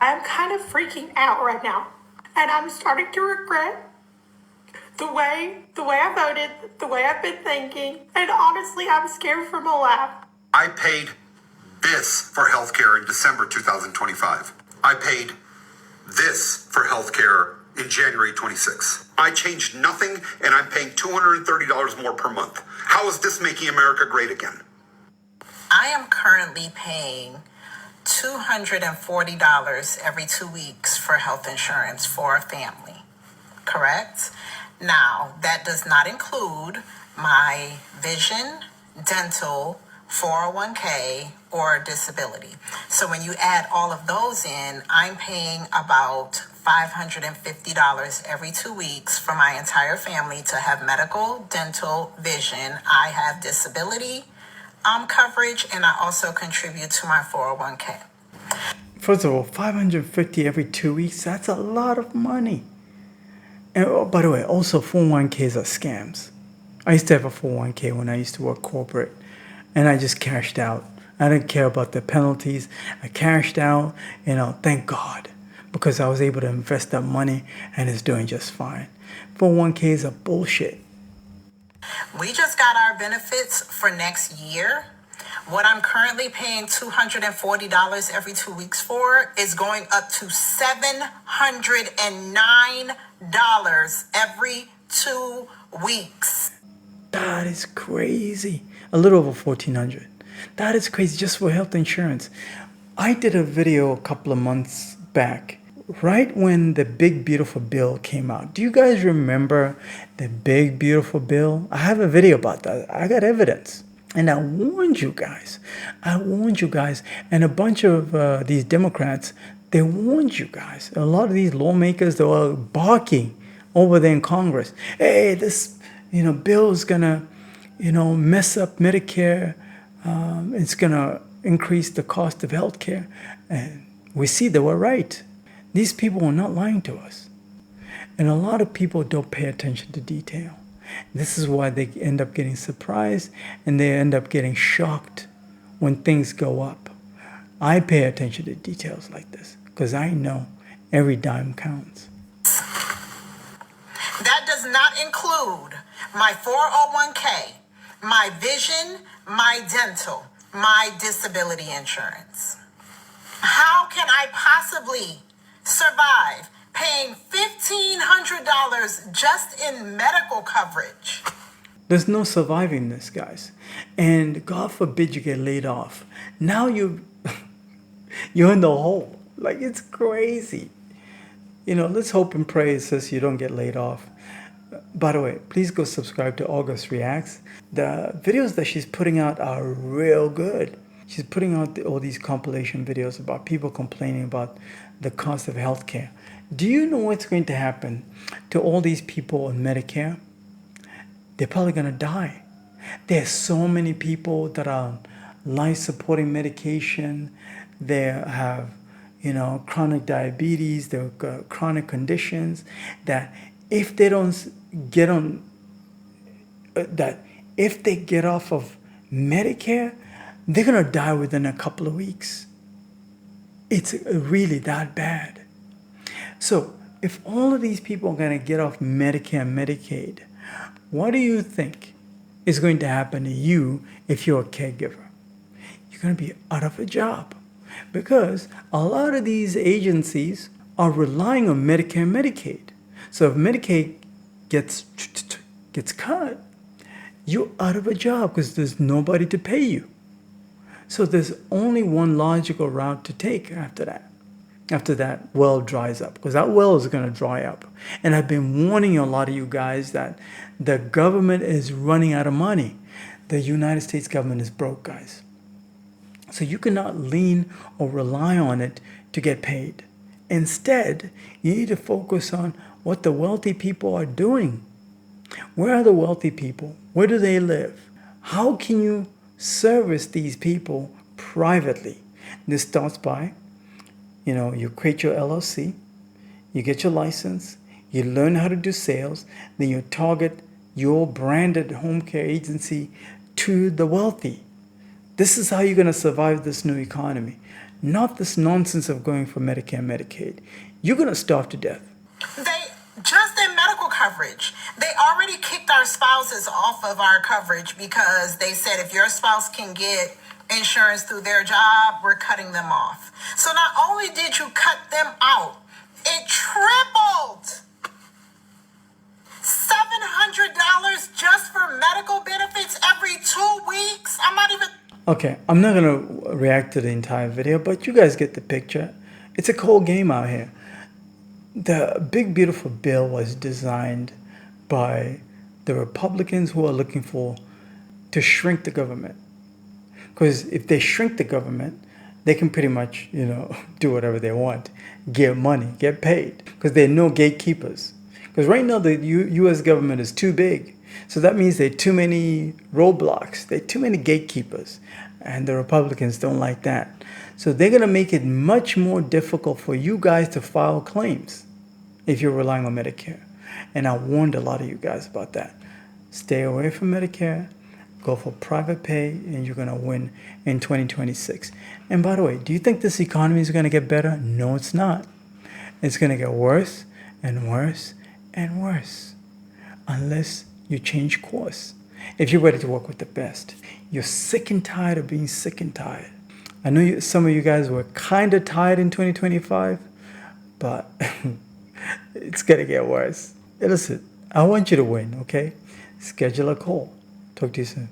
I'm kind of freaking out right now. And I'm starting to regret the way I voted, the way I've been thinking. And honestly, I'm scared for my life. I paid this for healthcare in December 2025. I paid this for healthcare in January 26. I changed nothing, and I'm paying $230 more per month. How is this making America great again? I am currently paying $240 every 2 weeks for health insurance for a family, correct? Now, that does not include my vision, dental, 401k, or disability. So when you add all of those in, I'm paying about $550 every 2 weeks for my entire family to have medical, dental, vision. I have disability coverage, and I also contribute to my 401k. First of all, $550 every 2 weeks, that's a lot of money. And oh, by the way, also 401ks are scams. I used to have a 401k when I used to work corporate, and I just cashed out. I didn't care about the penalties. I cashed out, thank God, because I was able to invest that money and it's doing just fine. 401ks are bullshit. We just got our benefits for next year. What I'm currently paying $240 every 2 weeks for is going up to $709 every 2 weeks. That is crazy. A little over $1,400. That is crazy just for health insurance. I did a video a couple of months back, right when the Big Beautiful Bill came out. Do you guys remember the Big Beautiful Bill? I have a video about that. I got evidence. And I warned you guys. And a bunch of these Democrats, they warned you guys. A lot of these lawmakers, they were barking over there in Congress. Hey, this bill is going to mess up Medicare. It's going to increase the cost of healthcare. And we see they were right. These people are not lying to us. And a lot of people don't pay attention to detail. This is why they end up getting surprised and they end up getting shocked when things go up. I pay attention to details like this because I know every dime counts. That does not include my 401k, my vision, my dental, my disability insurance. How can I possibly survive paying $1,500 just in medical coverage? There's no surviving this, guys. And God forbid you get laid off. Now you're in the hole. Like, it's crazy. Let's hope and pray it says you don't get laid off. By the way, please go subscribe to August Reacts. The videos that she's putting out are real good. She's putting out all these compilation videos about people complaining about the cost of healthcare. Do you know what's going to happen to all these people on Medicare? They're probably going to die. There's so many people that are on life-supporting medication. They have, chronic diabetes. They've got chronic conditions that if they don't get on, if they get off of Medicare, they're going to die within a couple of weeks. It's really that bad. So if all of these people are going to get off Medicare and Medicaid, what do you think is going to happen to you if you're a caregiver? You're going to be out of a job because a lot of these agencies are relying on Medicare and Medicaid. So if Medicaid gets cut, you're out of a job because there's nobody to pay you. So there's only one logical route to take after that well dries up, because that well is going to dry up. And I've been warning a lot of you guys that the government is running out of money. The United States government is broke, guys. So you cannot lean or rely on it to get paid. Instead, you need to focus on what the wealthy people are doing. Where are the wealthy people? Where do they live? How can you service these people privately? This starts by, you create your LLC, you get your license, you learn how to do sales, then you target your branded home care agency to the wealthy. This is how you're going to survive this new economy. not this nonsense of going for Medicare and Medicaid. You're going to starve to death. They just in medical coverage, they already kicked our spouses off of our coverage because they said if your spouse can get insurance through their job, we're cutting them off. So not only did you cut them out, it tripled. $700 just for medical benefits every 2 weeks. I'm not even. Okay, I'm not going to react to the entire video, but you guys get the picture. It's a cold game out here. The big beautiful bill was designed by the Republicans who are looking to shrink the government. Because if they shrink the government, they can pretty much, do whatever they want, get money, get paid, because there are no gatekeepers. Because right now the U.S. government is too big. So that means there are too many roadblocks. There are too many gatekeepers. And the Republicans don't like that. So they're going to make it much more difficult for you guys to file claims if you're relying on Medicare. And I warned a lot of you guys about that. Stay away from Medicare. Go for private pay, and you're going to win in 2026. And by the way, do you think this economy is going to get better? No, it's not. It's going to get worse and worse and worse unless you change course. If you're ready to work with the best, you're sick and tired of being sick and tired. I know some of you guys were kind of tired in 2025, but it's going to get worse. Listen, I want you to win, okay? Schedule a call. Talk to you soon.